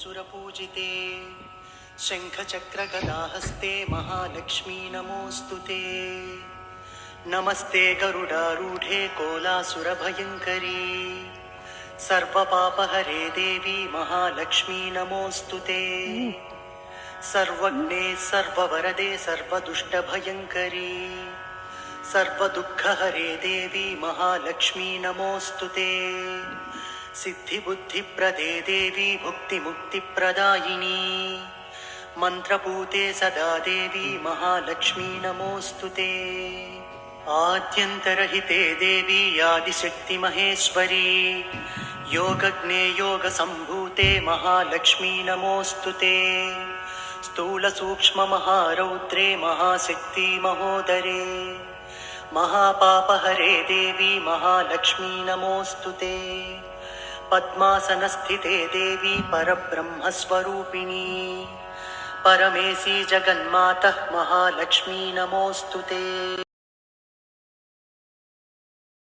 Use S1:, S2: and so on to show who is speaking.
S1: सुरपूजिते शङ्खचक्रगदाहस्ते महालक्ष्मी नमोऽस्तुते। नमस्ते गरुडारूढे कोलासुरभयङ्करी सर्वपापहरे देवी महालक्ष्मी नमोऽस्तुते। सर्वज्ञे सर्ववरदे सर्वदुष्टभयङ्करी सर्वदुःखहरे देवी महालक्ष्मी नमोऽस्तुते। सिद्धिबुद्धिप्रदे देवी भुक्तिमुक्तिप्रदायिनी मन्त्रपूते सदा देवी महालक्ष्मी नमोऽस्तुते। आद्यन्तरहिते देवी आदिशक्तिमहेश्वरी योगज्ञे योगसम्भूते महालक्ष्मी नमोऽस्तुते। स्थूलसूक्ष्ममहारौद्रे महाशक्ति महोदरे महापापहरे देवी महालक्ष्मी नमोऽस्तुते। पद्मासनस्थिते देवी परब्रह्मस्वरूपिणी परमेशी जगन्मातः महालक्ष्मी नमोऽस्तुते।